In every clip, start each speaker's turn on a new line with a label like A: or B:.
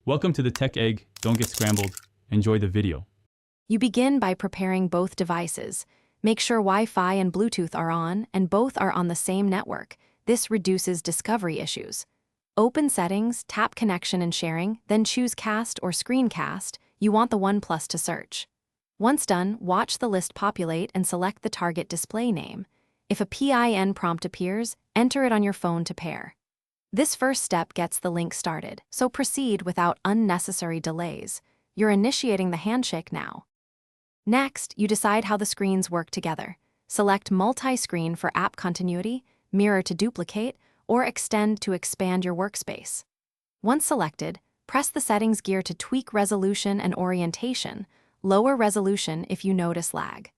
A: Welcome to the Tech Egg. Don't get scrambled. Enjoy the video.
B: You begin by preparing both devices. Make sure Wi-Fi and Bluetooth are on and both are on the same network. This reduces discovery issues. Open Settings, tap Connection and Sharing, then choose Cast or Screencast. You want the Oneplus to search. Once done, watch the list populate and select the target display name. If a PIN prompt appears, enter it on your phone to pair. This first step gets the link started, so proceed without unnecessary delays. You're initiating the handshake now. Next, you decide how the screens work together. Select Multi-Screen for app continuity, Mirror to duplicate, or Extend to expand your workspace. Once selected, press the settings gear to tweak resolution and orientation. Lower resolution if you notice lag.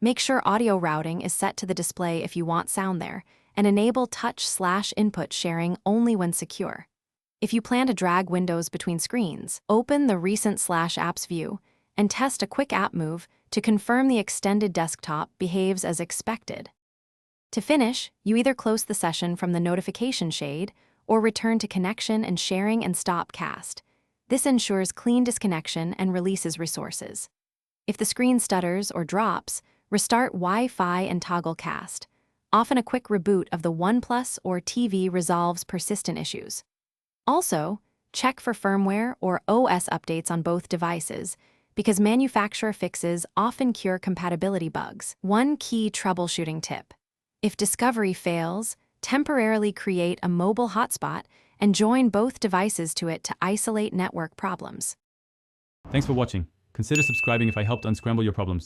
B: Make sure audio routing is set to the display if you want sound there, and enable touch/input sharing only when secure. If you plan to drag windows between screens, open the Recent/Apps view and test a quick app move to confirm the extended desktop behaves as expected. To finish, you either close the session from the notification shade or return to connection and sharing and stop cast. This ensures clean disconnection and releases resources. If the screen stutters or drops, restart Wi-Fi and toggle cast. Often a quick reboot of the Oneplus or TV resolves persistent issues. Also, check for firmware or OS updates on both devices, because manufacturer fixes often cure compatibility bugs. One key troubleshooting tip: if discovery fails, temporarily create a mobile hotspot and join both devices to it to isolate network problems.
A: Thanks for watching. Consider subscribing if I helped unscramble your problems.